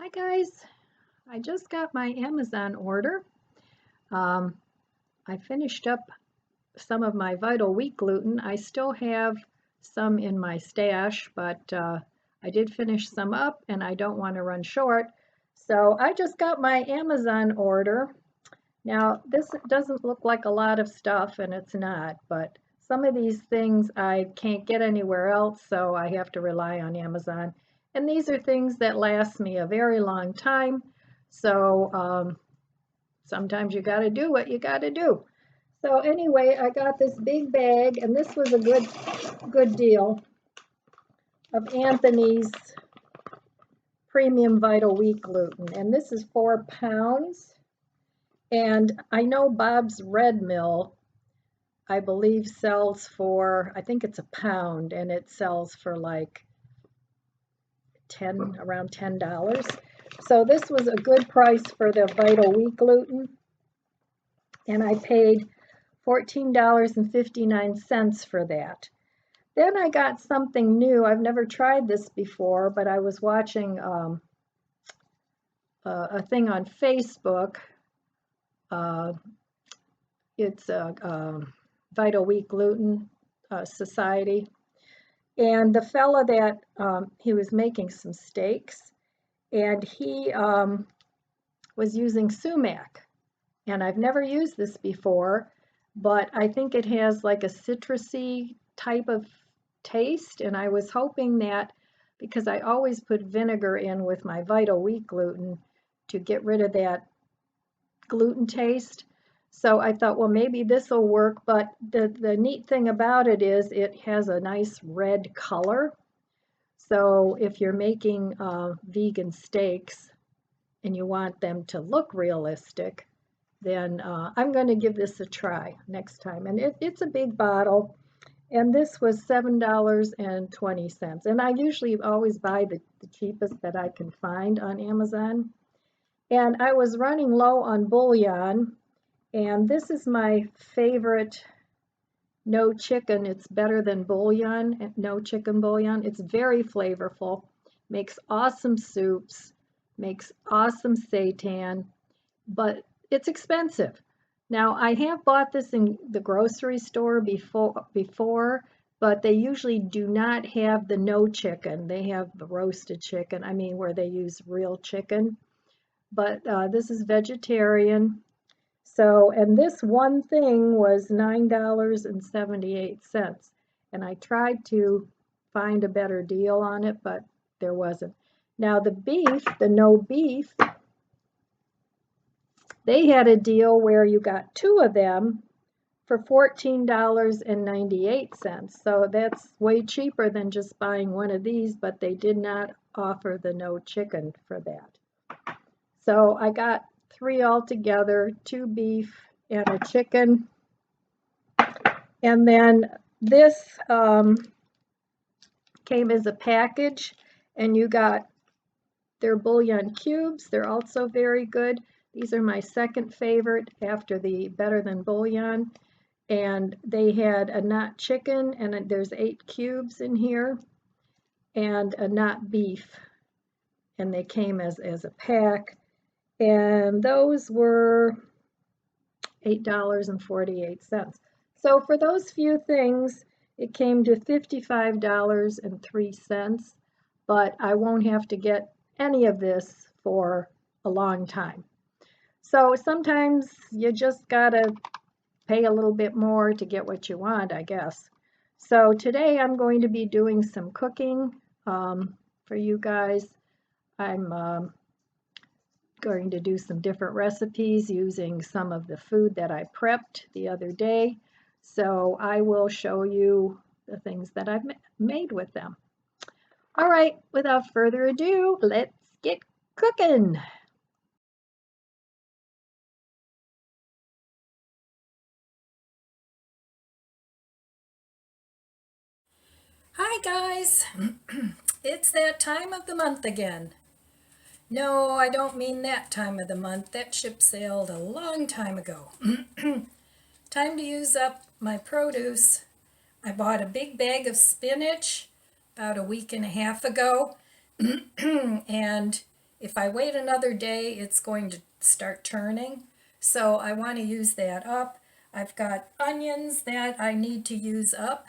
Hi guys, I just got my Amazon order. Um, I finished up some of my Vital Wheat gluten. I still have some in my stash, but I did finish some up and I don't want to run short. So I just got my Amazon order. Now this doesn't look like a lot of stuff and it's not, but some of these things I can't get anywhere else, so I have to rely on Amazon. And these are things that last me a very long time. So sometimes you got to do what you got to do. So anyway, I got this big bag, and this was a good deal of Anthony's Premium Vital Wheat gluten, and this is 4 pounds. And I know Bob's Red Mill, I believe, sells for, I think it's a pound, and it sells for like around $10. So this was a good price for the Vital Wheat gluten, and I paid $14.59 for that. Then I got something new. I've never tried this before, but I was watching a thing on Facebook. It's a Vital Wheat Gluten Society. And the fella that he was making some steaks, and he was using sumac. And I've never used this before, but I think it has like a citrusy type of taste. And I was hoping that, because I always put vinegar in with my Vital Wheat gluten to get rid of that gluten taste. So I thought, well, maybe this will work. But the neat thing about it is it has a nice red color. So if you're making vegan steaks and you want them to look realistic, then I'm going to give this a try next time. And it's a big bottle, and this was $7.20. And I usually always buy the cheapest that I can find on Amazon. And I was running low on bouillon, and this is my favorite no chicken. It's better than bouillon, no chicken bouillon. It's very flavorful, makes awesome soups, makes awesome seitan, but it's expensive. Now, I have bought this in the grocery store before, but they usually do not have the no chicken. They have the roasted chicken, I mean, where they use real chicken. But this is vegetarian. So, and this one thing was $9.78. And I tried to find a better deal on it, but there wasn't. Now, the beef, the no beef, they had a deal where you got 2 of them for $14.98. So that's way cheaper than just buying one of these, but they did not offer the no chicken for that. So I got 3 altogether, 2 beef and a chicken. And then this came as a package, and you got their bouillon cubes. They're also very good. These are my second favorite after the Better Than Bouillon. And they had a not chicken, and there's 8 cubes in here, and a not beef. And they came as a pack. And those were $8.48. So for those few things, it came to $55.03, but I won't have to get any of this for a long time. So sometimes you just gotta pay a little bit more to get what you want, I guess. So today I'm going to be doing some cooking for you guys. I'm going to do some different recipes using some of the food that I prepped the other day. So I will show you the things that I've made with them. All right, without further ado, let's get cooking. Hi guys, it's that time of the month again. No, I don't mean that time of the month. That ship sailed a long time ago. Time to use up my produce. I bought a big bag of spinach about a week and a half ago, and if I wait another day, it's going to start turning. So I want to use that up. I've got onions that I need to use up.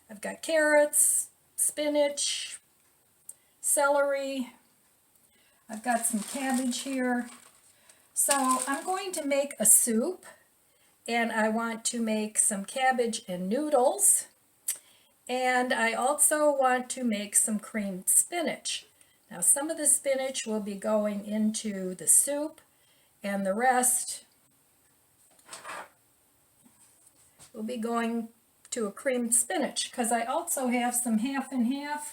I've got carrots, spinach, celery. I've got some cabbage here. So I'm going to make a soup, and I want to make some cabbage and noodles. And I also want to make some creamed spinach. Now some of the spinach will be going into the soup, and the rest will be going to a creamed spinach, because I also have some half and half,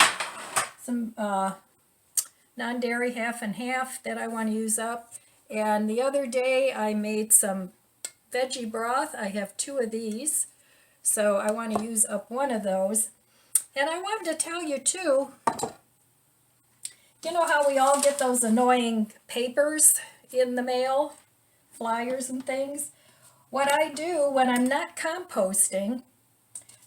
some non-dairy half and half that I want to use up. And the other day I made some veggie broth. I have 2 of these, so I want to use up one of those. And I wanted to tell you too, you know how we all get those annoying papers in the mail, flyers and things? What I do when I'm not composting,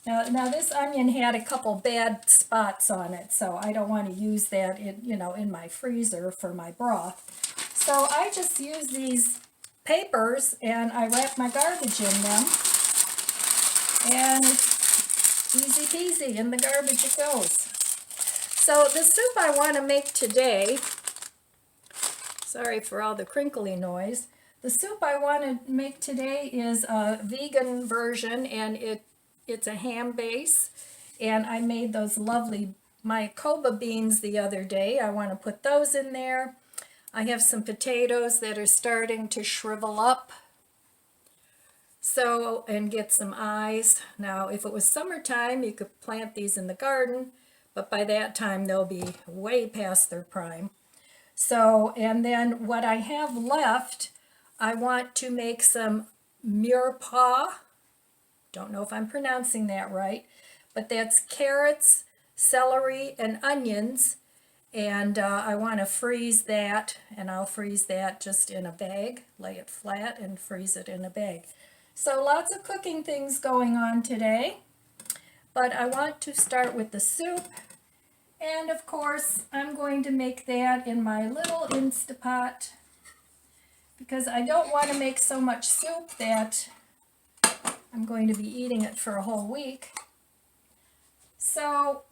now this onion had a couple bad spots on it, so I don't want to use that in my freezer for my broth. So I just use these papers and I wrap my garbage in them, and easy peasy, in the garbage it goes. So the soup I want to make today, sorry for all the crinkly noise, the soup I want to make today is a vegan version, and it's a ham base, and I made those lovely Mayakoba beans the other day. I want to put those in there. I have some potatoes that are starting to shrivel up, so, and get some eyes. Now, if it was summertime, you could plant these in the garden, but by that time they'll be way past their prime. So, and then what I have left, I want to make some mirepoix. Don't know if I'm pronouncing that right, but that's carrots, celery, and onions. And I want to freeze that, and I'll freeze that just in a bag, lay it flat and freeze it in a bag. So lots of cooking things going on today, but I want to start with the soup. And of course, I'm going to make that in my little Instapot, because I don't want to make so much soup that I'm going to be eating it for a whole week. So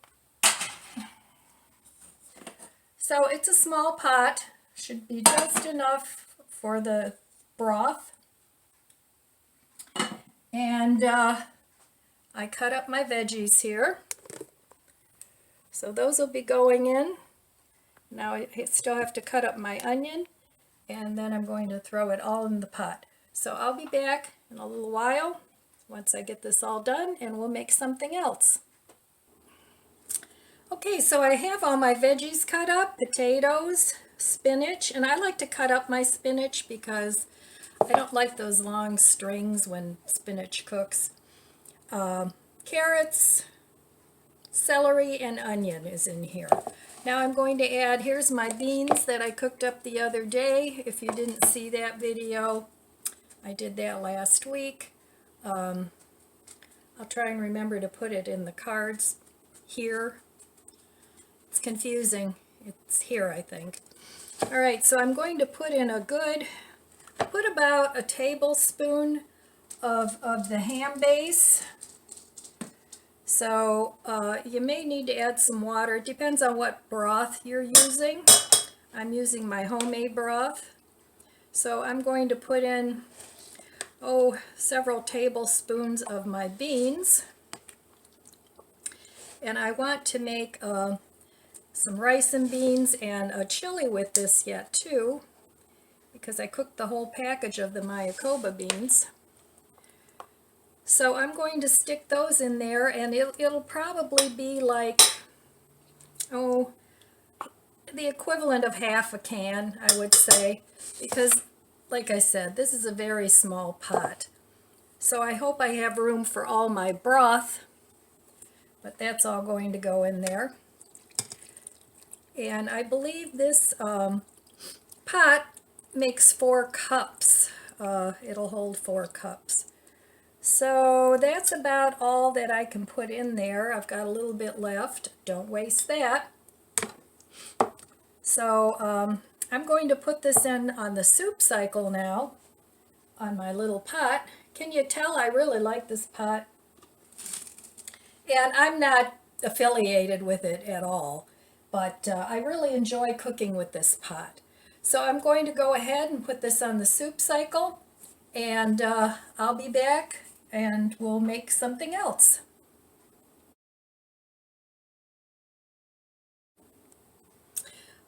it's a small pot, should be just enough for the broth. And I cut up my veggies here. So those will be going in. Now I still have to cut up my onion, and then I'm going to throw it all in the pot. So I'll be back in a little while once I get this all done, and we'll make something else. Okay, so I have all my veggies cut up, potatoes, spinach, and I like to cut up my spinach because I don't like those long strings when spinach cooks. Carrots, celery, and onion is in here. Now I'm going to add, here's my beans that I cooked up the other day. If you didn't see that video, I did that last week. I'll try and remember to put it in the cards here. It's confusing. It's here, I think. All right, so I'm going to put in put about a tablespoon of the ham base. So you may need to add some water. It depends on what broth you're using. I'm using my homemade broth. So I'm going to put in, several tablespoons of my beans. And I want to make some rice and beans and a chili with this yet too, because I cooked the whole package of the Mayakoba beans. So I'm going to stick those in there, and it'll probably be like, the equivalent of half a can, I would say, because like I said, this is a very small pot. So I hope I have room for all my broth, but that's all going to go in there. And I believe this pot makes 4 cups. It'll hold 4 cups. So that's about all that I can put in there. I've got a little bit left. Don't waste that. So I'm going to put this in on the soup cycle now on my little pot. Can you tell I really like this pot? And I'm not affiliated with it at all, but I really enjoy cooking with this pot. So I'm going to go ahead and put this on the soup cycle, and I'll be back and we'll make something else.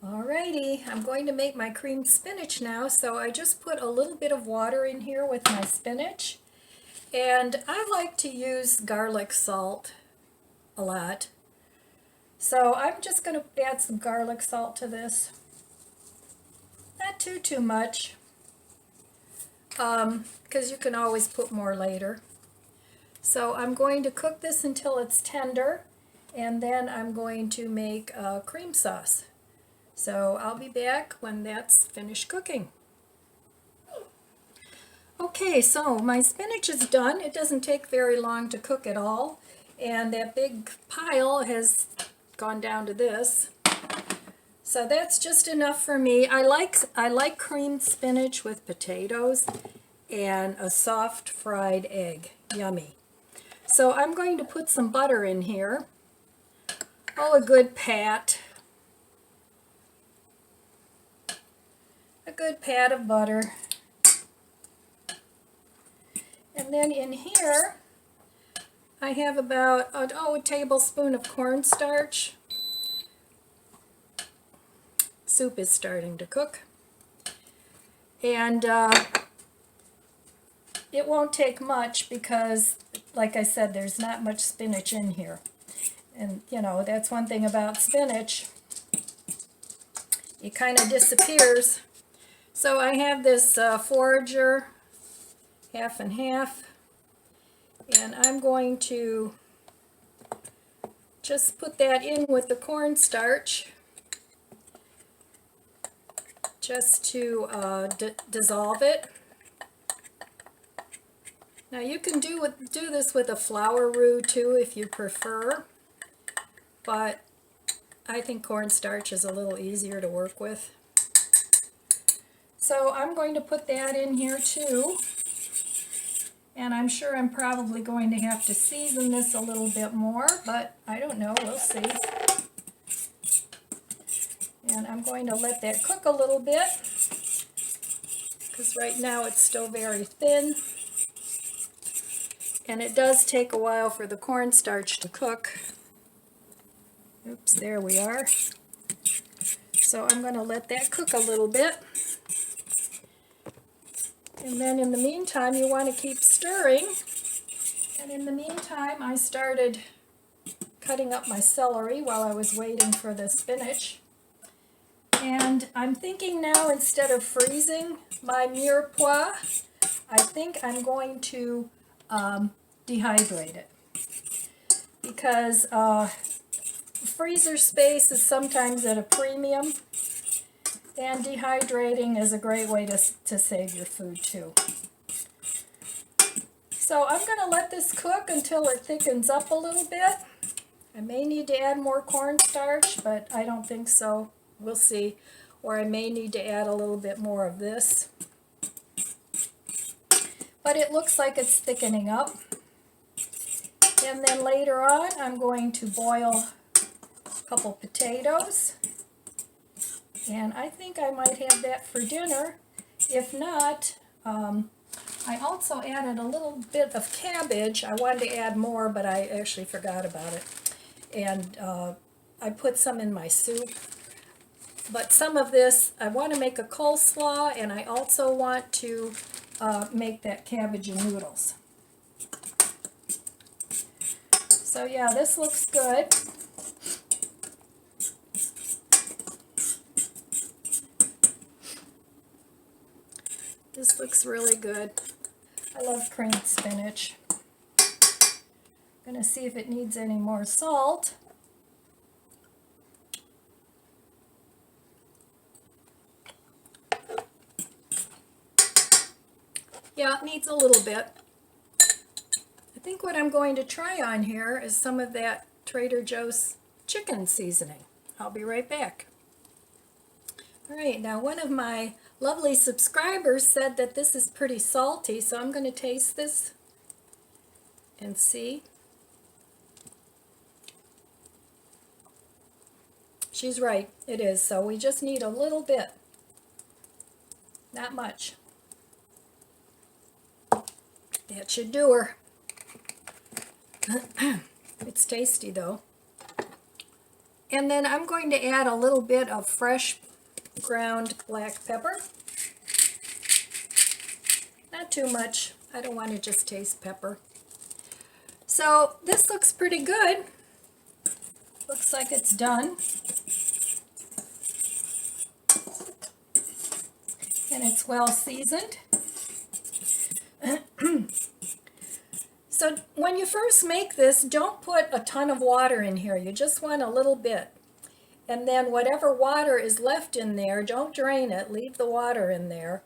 Alrighty, I'm going to make my creamed spinach now, so I just put a little bit of water in here with my spinach, and I like to use garlic salt a lot. So I'm just going to add some garlic salt to this. Not too much, because you can always put more later. So I'm going to cook this until it's tender, and then I'm going to make a cream sauce. So I'll be back when that's finished cooking. Okay, so my spinach is done. It doesn't take very long to cook at all, and that big pile has gone down to this. So that's just enough for me. I like creamed spinach with potatoes and a soft fried egg. Yummy. So I'm going to put some butter in here. Oh, a good pat. A good pat of butter. And then in here, I have about a tablespoon of cornstarch. Soup is starting to cook. And it won't take much because, like I said, there's not much spinach in here. And, you know, that's one thing about spinach. It kind of disappears. So I have this forager, half and half, and I'm going to just put that in with the cornstarch just to dissolve it. Now you can do this with a flour roux too if you prefer, but I think cornstarch is a little easier to work with. So I'm going to put that in here too, and I'm sure I'm probably going to have to season this a little bit more, but I don't know, we'll see. And I'm going to let that cook a little bit, because right now it's still very thin, and it does take a while for the cornstarch to cook. Oops, there we are. So I'm going to let that cook a little bit. And then in the meantime, you want to keep stirring. And in the meantime, I started cutting up my celery while I was waiting for the spinach. And I'm thinking now, instead of freezing my mirepoix, I think I'm going to dehydrate it. Because freezer space is sometimes at a premium. And dehydrating is a great way to save your food too. So I'm going to let this cook until it thickens up a little bit. I may need to add more cornstarch, but I don't think so. We'll see. Or I may need to add a little bit more of this. But it looks like it's thickening up. And then later on, I'm going to boil a couple potatoes. And I think I might have that for dinner. If not, I also added a little bit of cabbage. I wanted to add more, but I actually forgot about it. And I put some in my soup. But some of this, I want to make a coleslaw, and I also want to make that cabbage and noodles. So yeah, this looks good. This looks really good. I love creamed spinach. I'm going to see if it needs any more salt. Yeah, it needs a little bit. I think what I'm going to try on here is some of that Trader Joe's chicken seasoning. I'll be right back. All right, now one of my lovely subscribers said that this is pretty salty, so I'm going to taste this and see. She's right, it is. So we just need a little bit, not much. That should do her. It's tasty though. And then I'm going to add a little bit of fresh ground black pepper. Not too much. I don't want to just taste pepper. So this looks pretty good. Looks like it's done. And it's well seasoned. So when you first make this, don't put a ton of water in here. You just want a little bit. And then whatever water is left in there, don't drain it. Leave the water in there.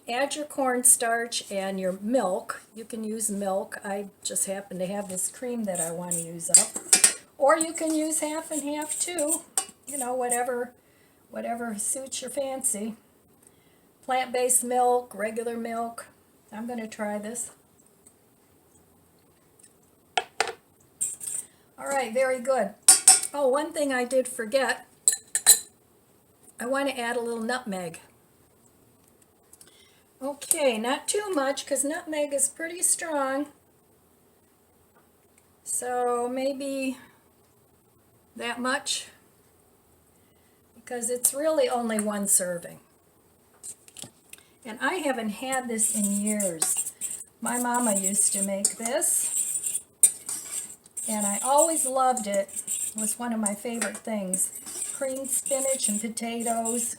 Add your cornstarch and your milk. You can use milk. I just happen to have this cream that I want to use up. Or you can use half and half too. You know, whatever suits your fancy. Plant-based milk, regular milk. I'm going to try this. All right, very good. Oh, one thing I did forget. I want to add a little nutmeg. Okay, not too much because nutmeg is pretty strong. So maybe that much because it's really only one serving. And I haven't had this in years. My mama used to make this, and I always loved it. It was one of my favorite things. Creamed spinach and potatoes,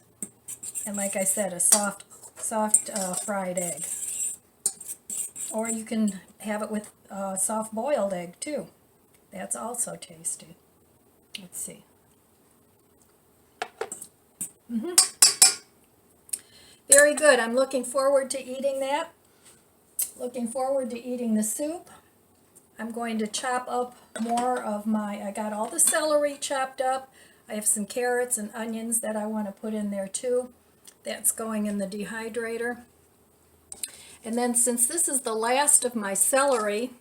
and like I said, a soft fried egg. Or you can have it with soft boiled egg too. That's also tasty. Let's see. Very good. I'm looking forward to eating that. Looking forward to eating the soup. I'm going to chop up more of I got all the celery chopped up. I have some carrots and onions that I want to put in there too. That's going in the dehydrator. And then since this is the last of my celery,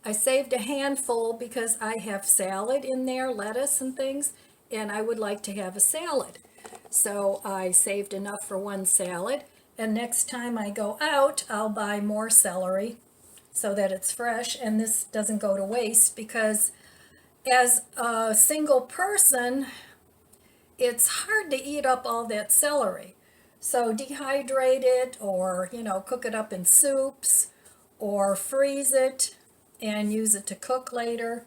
I saved a handful because I have salad in there, lettuce and things, and I would like to have a salad. So I saved enough for one salad, and next time I go out, I'll buy more celery so that it's fresh and this doesn't go to waste, because as a single person, it's hard to eat up all that celery. So dehydrate it, or cook it up in soups, or freeze it and use it to cook later.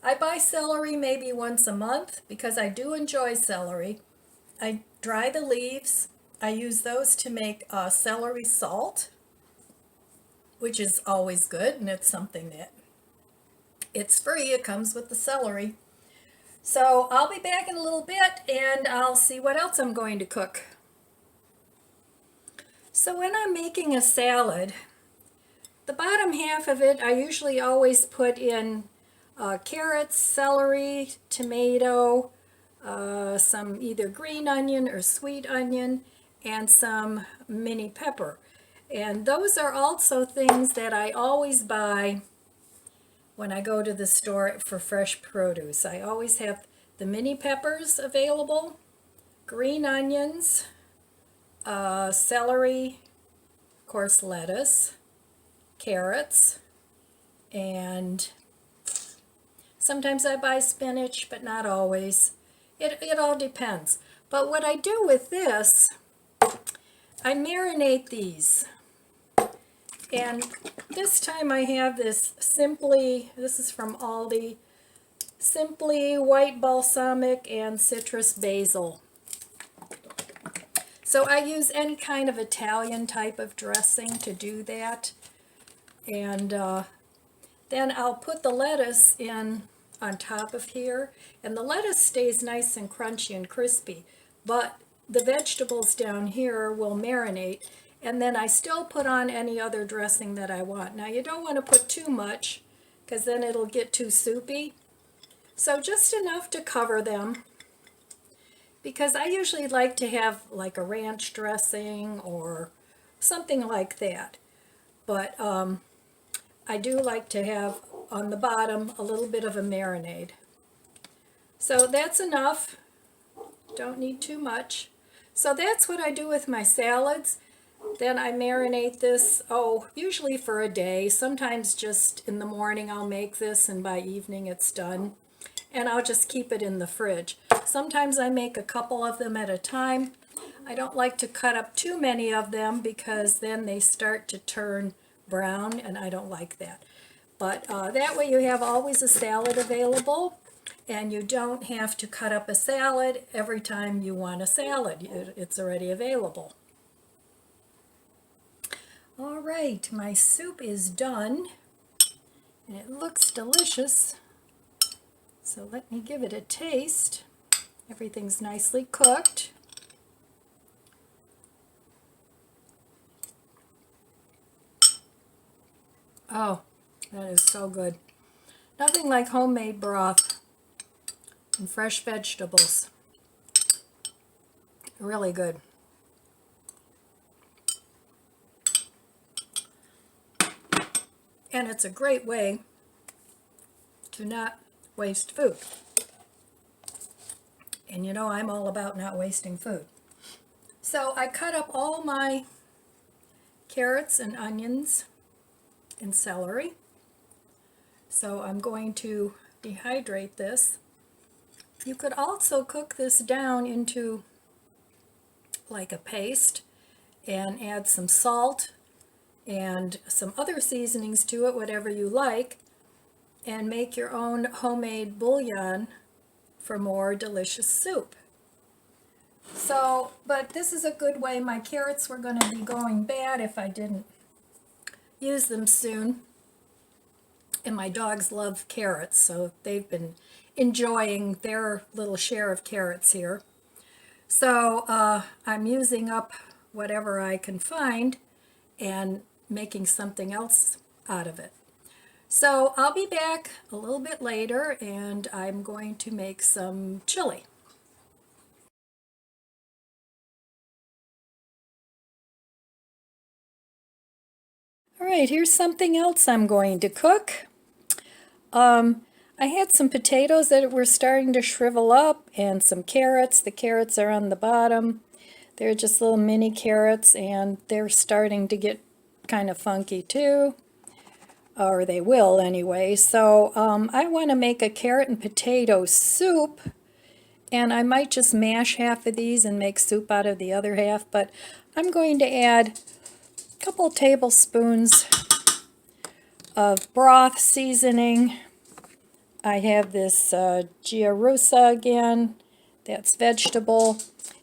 I buy celery maybe once a month because I do enjoy celery. I dry the leaves. I use those to make celery salt, which is always good, and it's something that it's free. It comes with the celery. So I'll be back in a little bit and I'll see what else I'm going to cook. So when I'm making a salad, the bottom half of it I usually always put in carrots, celery, tomato, some either green onion or sweet onion, and some mini pepper. And those are also things that I always buy when I go to the store for fresh produce. I always have the mini peppers available, green onions, celery, of course lettuce, carrots, and sometimes I buy spinach, but not always. It all depends. But what I do with this, I marinate these. And this time I have this this is from Aldi, Simply White Balsamic and Citrus Basil. So I use any kind of Italian type of dressing to do that. And then I'll put the lettuce in on top of here. And the lettuce stays nice and crunchy and crispy. But the vegetables down here will marinate. And then I still put on any other dressing that I want. Now you don't want to put too much because then it'll get too soupy. So just enough to cover them. because I usually like to have like a ranch dressing or something like that. But I do like to have on the bottom a little bit of a marinade. So that's enough. Don't need too much. So that's what I do with my salads. Then I marinate this, usually for a day. Sometimes just in the morning I'll make this and by evening it's done. And I'll just keep it in the fridge. Sometimes I make a couple of them at a time. I don't like to cut up too many of them because then they start to turn brown and I don't like that. But that way you have always a salad available and you don't have to cut up a salad every time you want a salad. It's already available. All right, my soup is done and it looks delicious. So let me give it a taste. Everything's nicely cooked. Oh, that is so good. Nothing like homemade broth and fresh vegetables. Really good. And it's a great way to not waste food. And you know I'm all about not wasting food. So I cut up all my carrots and onions and celery. So I'm going to dehydrate this. You could also cook this down into like a paste and add some salt and some other seasonings to it, whatever you like, and make your own homemade bouillon for more delicious soup. So, but this is a good way. My carrots were going to be going bad if I didn't use them soon. And my dogs love carrots, so they've been enjoying their little share of carrots here. So I'm using up whatever I can find and making something else out of it. So I'll be back a little bit later and I'm going to make some chili. All right, here's something else I'm going to cook. I had some potatoes that were starting to shrivel up and some carrots. The carrots are on the bottom. They're just little mini carrots and they're starting to get kind of funky too. Or they will anyway. So I want to make a carrot and potato soup, and I might just mash half of these and make soup out of the other half, but I'm going to add a couple tablespoons of broth seasoning. I have this xoxo again, that's vegetable,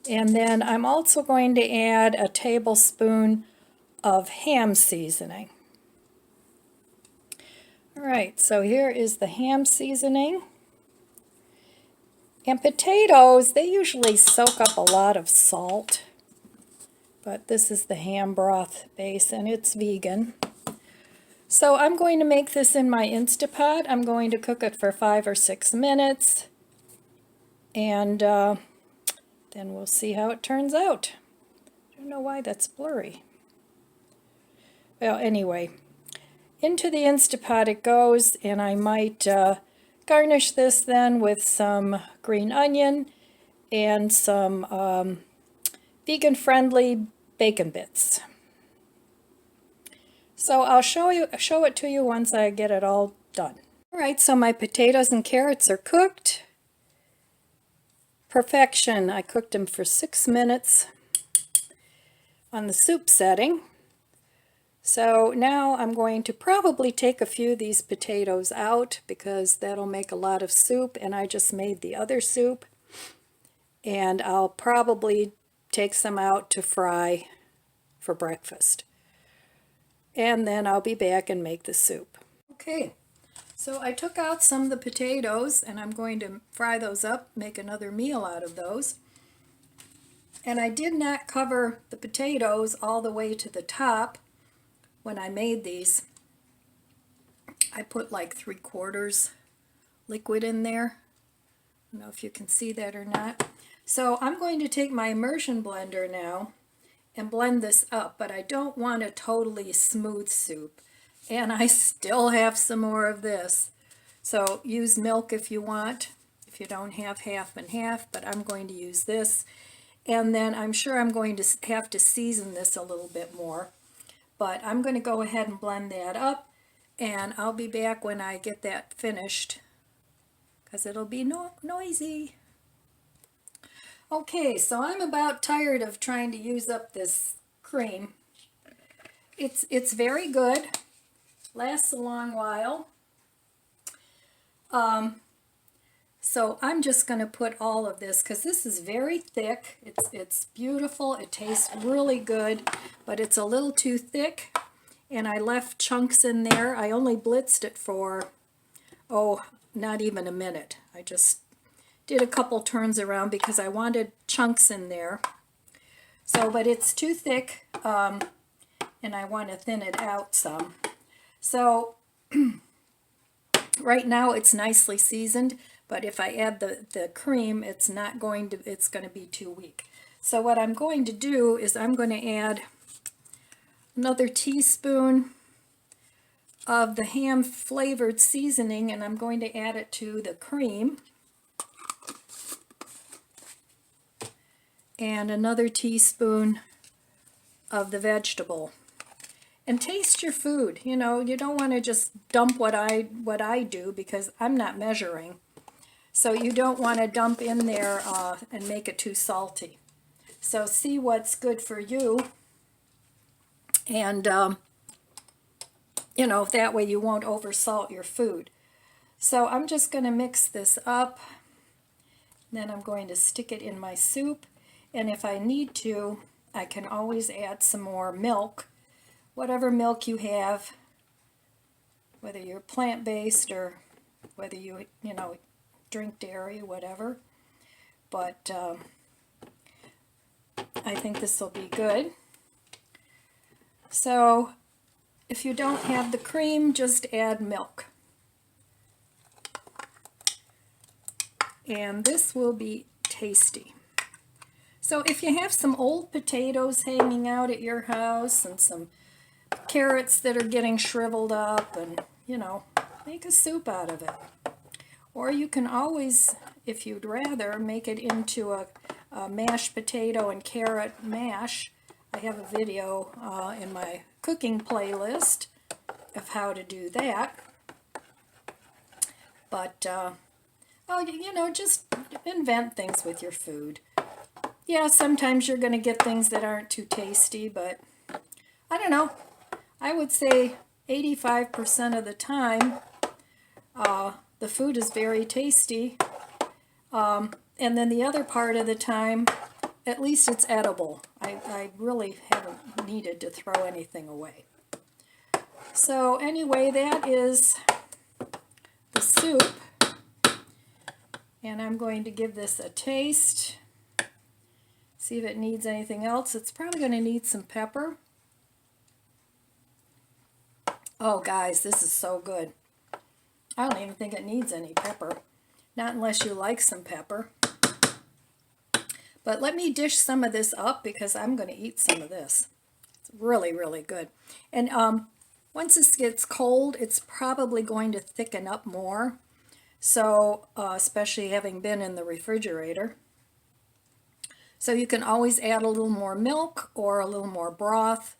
and then I'm also going to add a tablespoon of ham seasoning. All right, so here is the ham seasoning. And potatoes, they usually soak up a lot of salt, but this is the ham broth base and it's vegan. So I'm going to make this in my Instapot. I'm going to cook it for 5 or 6 minutes and then we'll see how it turns out. I don't know why that's blurry. Well, anyway, into the Instapot it goes, and I might garnish this then with some green onion and some vegan-friendly bacon bits. So I'll show it to you once I get it all done. All right, so my potatoes and carrots are cooked. Perfection. I cooked them for 6 minutes on the soup setting. So now I'm going to probably take a few of these potatoes out because that'll make a lot of soup, and I just made the other soup. And I'll probably take some out to fry for breakfast. And then I'll be back and make the soup. Okay, so I took out some of the potatoes and I'm going to fry those up, make another meal out of those. And I did not cover the potatoes all the way to the top when I made these. I put like 3/4 liquid in there. I don't know if you can see that or not. So I'm going to take my immersion blender now and blend this up, but I don't want a totally smooth soup. And I still have some more of this. So use milk if you want, if you don't have half and half, but I'm going to use this. And then I'm sure I'm going to have to season this a little bit more. But I'm going to go ahead and blend that up, and I'll be back when I get that finished, because it'll be noisy. Okay, so I'm about tired of trying to use up this cream. It's very good, lasts a long while. So I'm just going to put all of this, because this is very thick. It's beautiful. It tastes really good, but it's a little too thick. And I left chunks in there. I only blitzed it for, oh, not even a minute. I just did a couple turns around because I wanted chunks in there. So, but it's too thick, and I want to thin it out some. So right now it's nicely seasoned, but if I add the cream, it's going to be too weak. So what I'm going to do is I'm going to add another teaspoon of the ham flavored seasoning, and I'm going to add it to the cream. And another teaspoon of the vegetable. And taste your food. You know, you don't want to just dump what I do, because I'm not measuring. So you don't want to dump in there and make it too salty. So see what's good for you. And, you know, that way you won't oversalt your food. So I'm just going to mix this up. Then I'm going to stick it in my soup. And if I need to, I can always add some more milk. Whatever milk you have, whether you're plant-based or whether you drink dairy, whatever. But I think this will be good. So if you don't have the cream, just add milk. And this will be tasty. So if you have some old potatoes hanging out at your house and some carrots that are getting shriveled up, and make a soup out of it. Or you can always, if you'd rather, make it into a mashed potato and carrot mash. I have a video in my cooking playlist of how to do that. But just invent things with your food. Yeah, sometimes you're going to get things that aren't too tasty, but I don't know. I would say 85% of the time, the food is very tasty. And then the other part of the time, at least it's edible. I really haven't needed to throw anything away. So anyway, that is the soup. And I'm going to give this a taste. See if it needs anything else. It's probably going to need some pepper. Oh, guys, this is so good. I don't even think it needs any pepper. Not unless you like some pepper. But let me dish some of this up, because I'm going to eat some of this. It's really, really good. And once this gets cold, it's probably going to thicken up more. So, especially having been in the refrigerator. So you can always add a little more milk or a little more broth,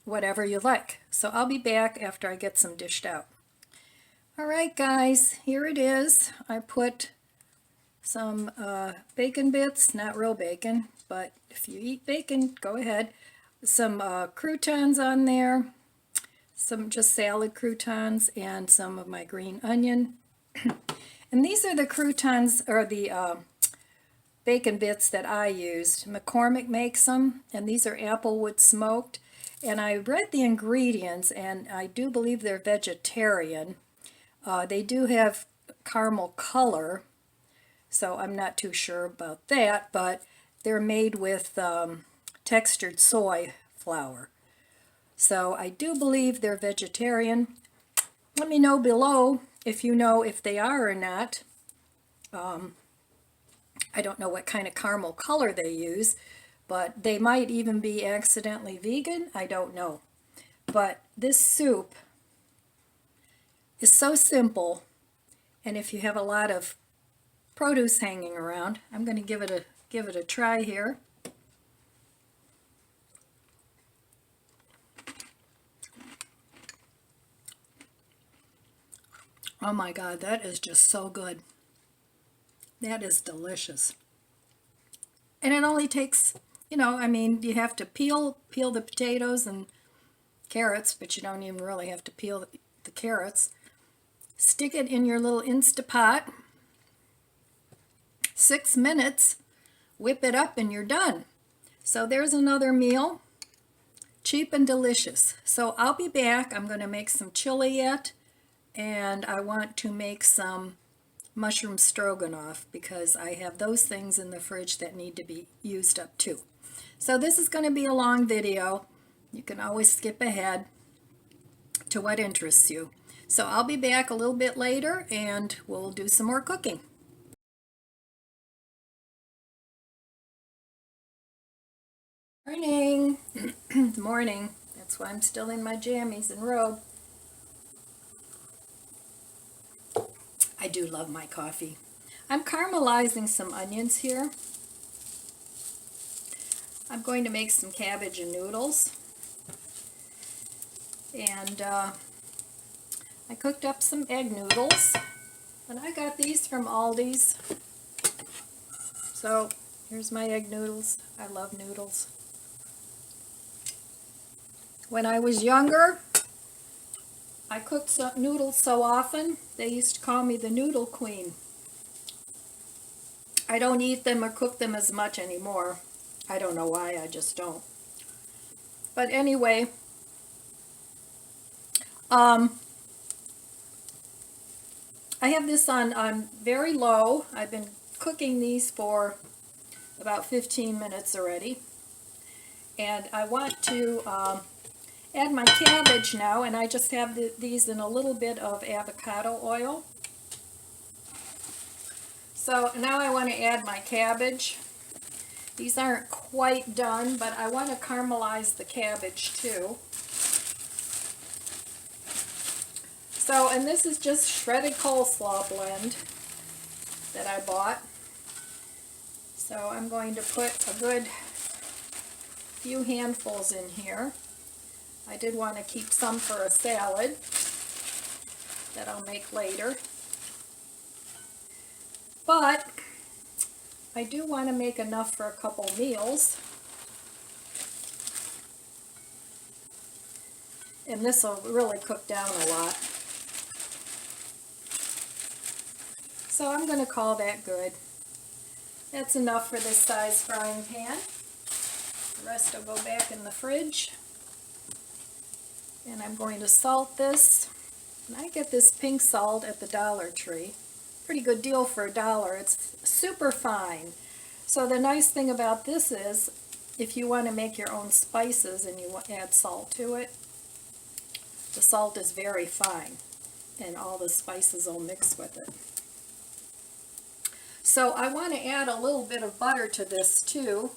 whatever you like. So I'll be back after I get some dished out. All right, guys, here it is. I put some bacon bits, not real bacon, but if you eat bacon, go ahead. Some croutons on there, some just salad croutons, and some of my green onion. And these are the croutons, or the bacon bits that I used. McCormick makes them, and these are applewood smoked. And I read the ingredients, and I do believe they're vegetarian. They do have caramel color, so I'm not too sure about that, but they're made with textured soy flour. So I do believe they're vegetarian. Let me know below if you know if they are or not. I don't know what kind of caramel color they use, but they might even be accidentally vegan. I don't know. But this soup is so simple, and if you have a lot of produce hanging around, I'm going to give it a try here. Oh my God, that is just so good. That is delicious. And it only takes, I mean, you have to peel the potatoes and carrots, but you don't even really have to peel the carrots. Stick it in your little Instapot. 6 minutes, whip it up, and you're done. So there's another meal, cheap and delicious. So I'll be back. I'm going to make some chili yet, and I want to make some mushroom stroganoff because I have those things in the fridge that need to be used up too. So this is going to be a long video. You can always skip ahead to what interests you. So I'll be back a little bit later and we'll do some more cooking. Morning. Morning. That's why I'm still in my jammies and robe. I do love my coffee. I'm caramelizing some onions here. I'm going to make some cabbage and noodles. And I cooked up some egg noodles. And I got these from Aldi's. So here's my egg noodles. I love noodles. When I was younger, I cooked noodles so often, they used to call me the noodle queen. I don't eat them or cook them as much anymore. I don't know why, I just don't. But anyway, I have this on very low. I've been cooking these for about 15 minutes already. And I want to add my cabbage now, and I just have these in a little bit of avocado oil. So now I want to add my cabbage. These aren't quite done, but I want to caramelize the cabbage too. So, and this is just shredded coleslaw blend that I bought. So I'm going to put a good few handfuls in here. I did want to keep some for a salad that I'll make later. But I do want to make enough for a couple meals. And this will really cook down a lot. So I'm going to call that good. That's enough for this size frying pan. The rest will go back in the fridge. And I'm going to salt this. And I get this pink salt at the Dollar Tree. Pretty good deal for $1. It's super fine. So the nice thing about this is, if you want to make your own spices and you add salt to it, the salt is very fine and all the spices will mix with it. So I want to add a little bit of butter to this too.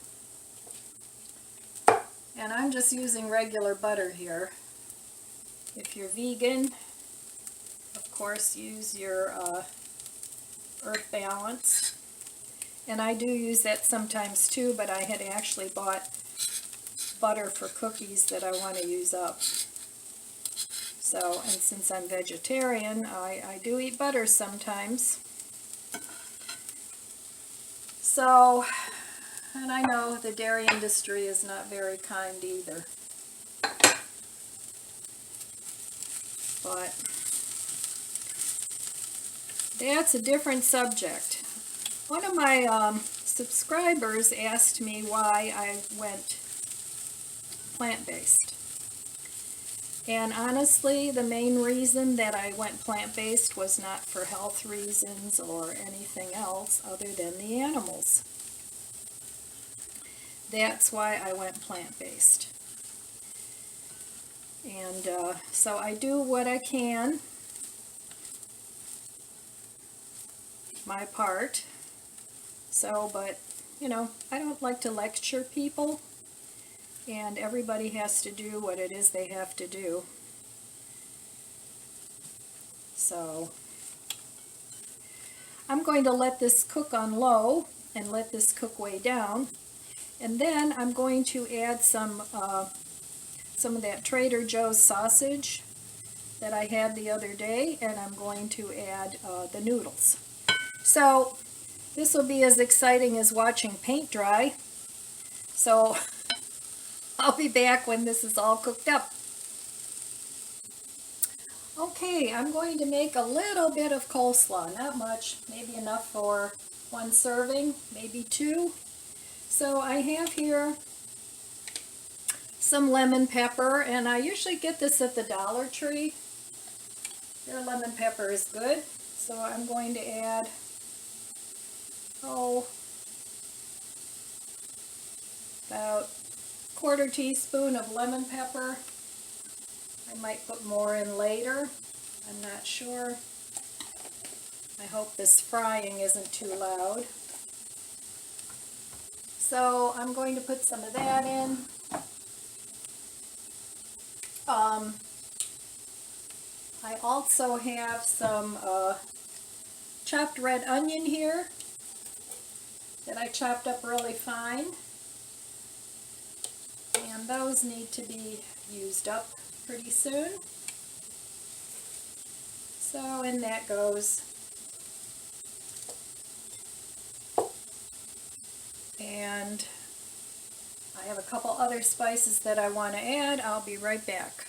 And I'm just using regular butter here. If you're vegan, of course, use your Earth Balance. And I do use that sometimes too, but I had actually bought butter for cookies that I want to use up. So, and since I'm vegetarian, I do eat butter sometimes. So, and I know the dairy industry is not very kind either. But that's a different subject. One of my subscribers asked me why I went plant-based. And honestly, the main reason that I went plant-based was not for health reasons or anything else other than the animals. That's why I went plant-based. And so I do what I can, my part, So, but, you know, I don't like to lecture people, and everybody has to do what it is they have to do. So, I'm going to let this cook on low and let this cook way down. And then I'm going to add some of that Trader Joe's sausage that I had the other day, and I'm going to add the noodles. So this will be as exciting as watching paint dry. So I'll be back when this is all cooked up. Okay, I'm going to make a little bit of coleslaw, not much, maybe enough for one serving, maybe two. So I have here some lemon pepper, and I usually get this at the Dollar Tree. Their lemon pepper is good. So I'm going to add, about a quarter teaspoon of lemon pepper. I might put more in later. I'm not sure. I hope this frying isn't too loud. So I'm going to put some of that in. I also have some chopped red onion here that I chopped up really fine. And those need to be used up pretty soon. So in that goes. And I have a couple other spices that I want to add. I'll be right back.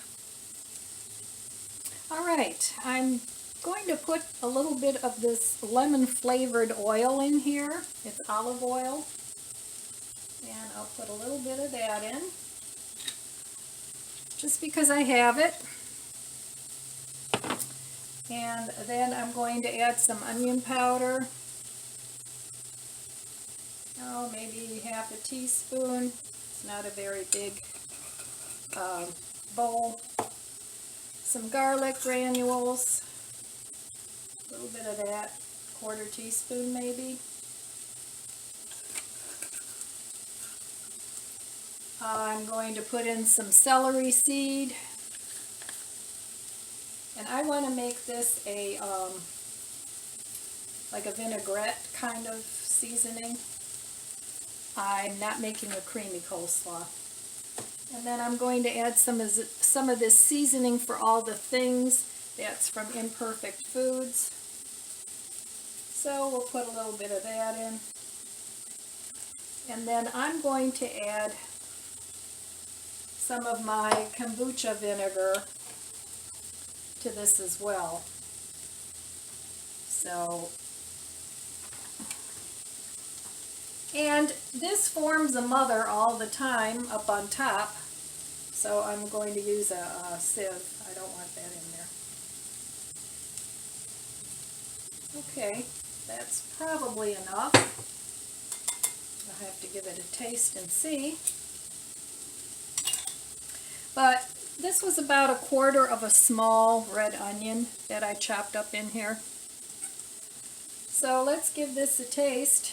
Alright, I'm going to put a little bit of this lemon flavored oil in here. It's olive oil. And I'll put a little bit of that in, just because I have it. And then I'm going to add some onion powder. Oh, maybe half a teaspoon. It's not a very big bowl. Some garlic granules. A little bit of that. Quarter teaspoon maybe. I'm going to put in some celery seed. And I want to make this a like a vinaigrette kind of seasoning. I'm not making a creamy coleslaw. And then I'm going to add some of this seasoning for all the things. That's from Imperfect Foods. So we'll put a little bit of that in. And then I'm going to add some of my kombucha vinegar to this as well. So, and this forms a mother all the time up on top, so I'm going to use a sieve. I don't want that in there. Okay, that's probably enough. I'll have to give it a taste and see. But this was about a quarter of a small red onion that I chopped up in here. So let's give this a taste.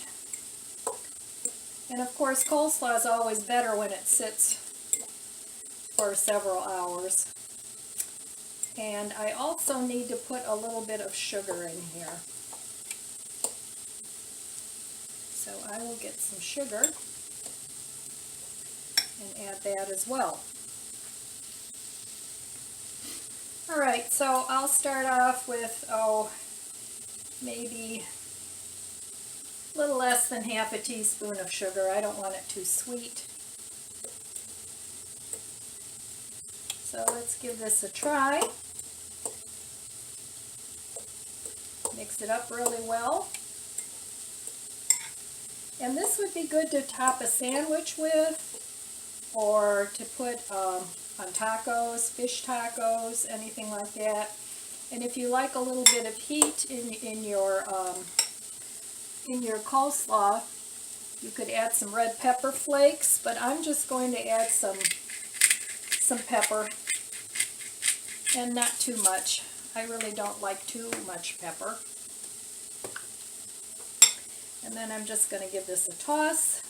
And of course, coleslaw is always better when it sits for several hours. And I also need to put a little bit of sugar in here. So I will get some sugar and add that as well. Alright, so I'll start off with, maybe a little less than half a teaspoon of sugar. I don't want it too sweet. So let's give this a try. Mix it up really well. And this would be good to top a sandwich with, or to put on tacos, fish tacos, anything like that. And if you like a little bit of heat in your coleslaw, you could add some red pepper flakes, but I'm just going to add some pepper, and not too much. I really don't like too much pepper. And then I'm just going to give this a toss.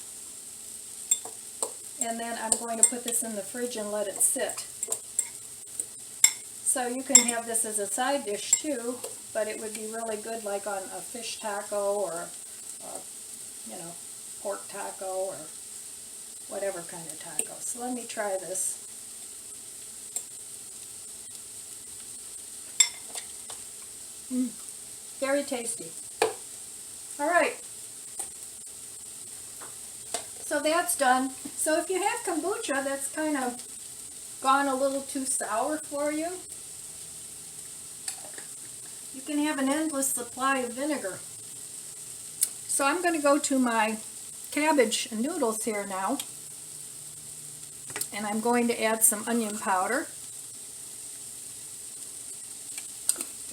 And then I'm going to put this in the fridge and let it sit. So you can have this as a side dish too, but it would be really good like on a fish taco or you know, pork taco or whatever kind of taco. So let me try this. Very tasty. All right. So that's done. So if you have kombucha that's kind of gone a little too sour for you, you can have an endless supply of vinegar. So I'm going to go to my cabbage and noodles here now, and I'm going to add some onion powder.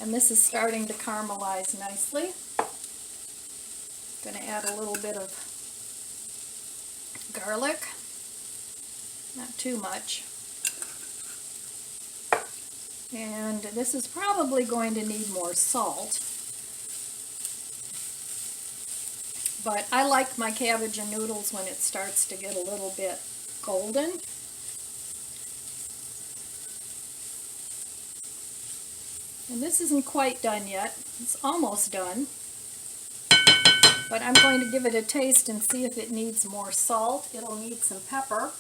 And this is starting to caramelize nicely. I'm going to add a little bit of garlic, not too much. And this is probably going to need more salt. But I like my cabbage and noodles when it starts to get a little bit golden. And this isn't quite done yet. It's almost done. But I'm going to give it a taste and see if it needs more salt. It'll need some pepper.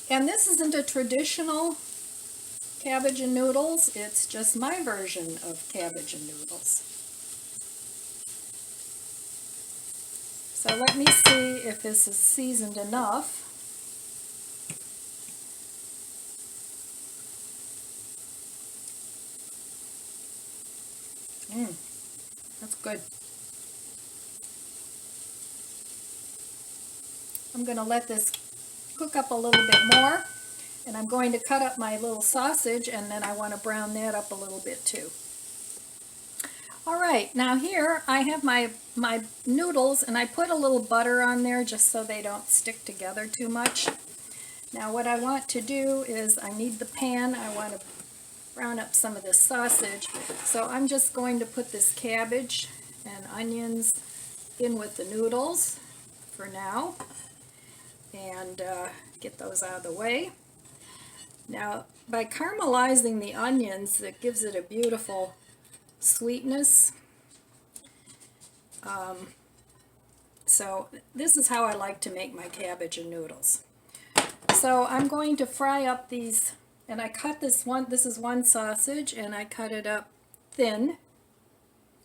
And this isn't a traditional cabbage and noodles, it's just my version of cabbage and noodles. So let me see if this is seasoned enough. That's good. I'm going to let this cook up a little bit more, and I'm going to cut up my little sausage, and then I want to brown that up a little bit too. All right, now here I have my noodles, and I put a little butter on there just so they don't stick together too much. Now what I want to do is I need the pan. I want to brown up some of this sausage, so I'm just going to put this cabbage and onions in with the noodles for now and get those out of the way. Now by caramelizing the onions, it gives it a beautiful sweetness. So this is how I like to make my cabbage and noodles. So I'm going to fry up these, and I cut this is one sausage, and I cut it up thin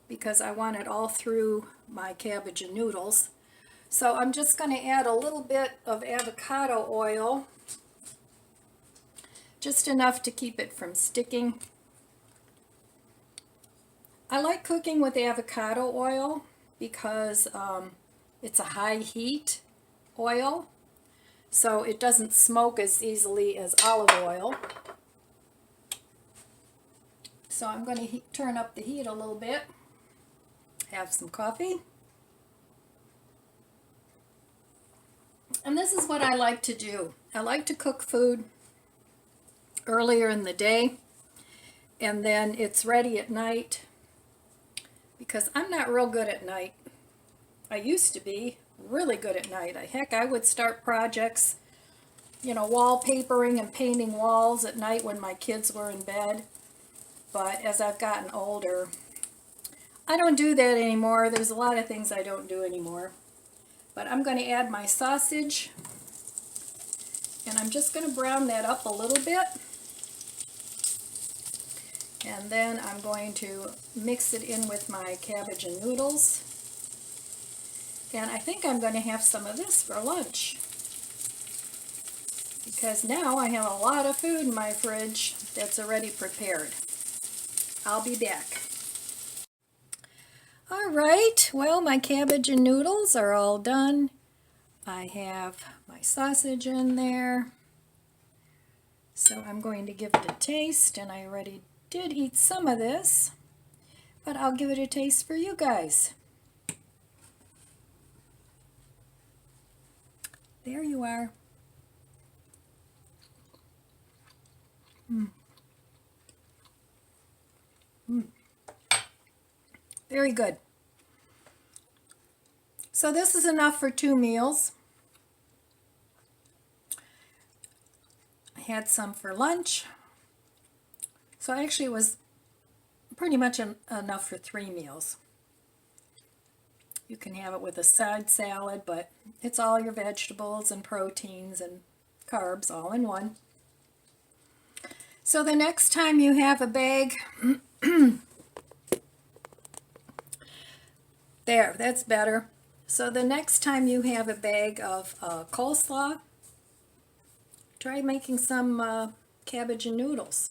because I want it all through my cabbage and noodles. So I'm just going to add a little bit of avocado oil, just enough to keep it from sticking. I like cooking with avocado oil because it's a high heat oil, so it doesn't smoke as easily as olive oil. So I'm going to turn up the heat a little bit, have some coffee. And this is what I like to do. I like to cook food earlier in the day, and then it's ready at night, because I'm not real good at night. I used to be really good at night. Heck, I would start projects, you know, wallpapering and painting walls at night when my kids were in bed. But as I've gotten older, I don't do that anymore. There's a lot of things I don't do anymore. But I'm going to add my sausage, and I'm just going to brown that up a little bit. And then I'm going to mix it in with my cabbage and noodles. And I think I'm going to have some of this for lunch, because now I have a lot of food in my fridge that's already prepared. I'll be back. All right, well, my cabbage and noodles are all done. I have my sausage in there. So I'm going to give it a taste, and I already did eat some of this, but I'll give it a taste for you guys. There you are. Very good. So this is enough for 2 meals. I had some for lunch. So actually it was pretty much enough for 3 meals. You can have it with a side salad, but it's all your vegetables and proteins and carbs all in one. So the next time you have a bag, there, that's better. So the next time you have a bag of coleslaw, try making some cabbage and noodles.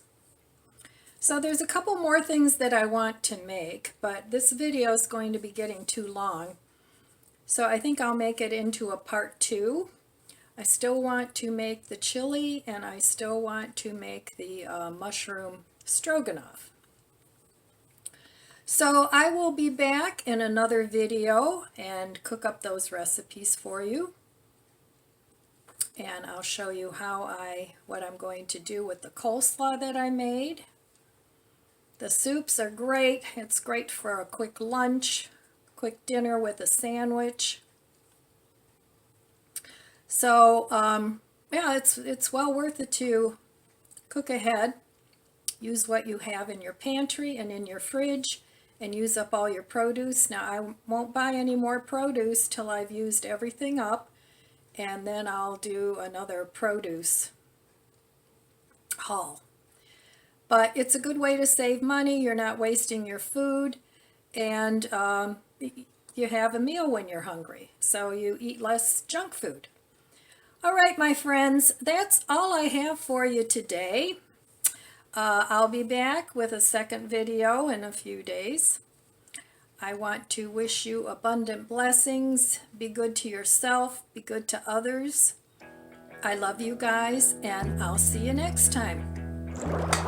So there's a couple more things that I want to make, but this video is going to be getting too long. So I think I'll make it into a part 2. I still want to make the chili, and I still want to make the mushroom stroganoff. So I will be back in another video and cook up those recipes for you. And I'll show you what I'm going to do with the coleslaw that I made. The soups are great. It's great for a quick lunch, quick dinner with a sandwich. So yeah, it's well worth it to cook ahead. Use what you have in your pantry and in your fridge, and use up all your produce. Now I won't buy any more produce till I've used everything up, and then I'll do another produce haul. But it's a good way to save money. You're not wasting your food, and you have a meal when you're hungry, so you eat less junk food. All right, my friends, that's all I have for you today. I'll be back with a second video in a few days. I want to wish you abundant blessings. Be good to yourself. Be good to others. I love you guys, and I'll see you next time.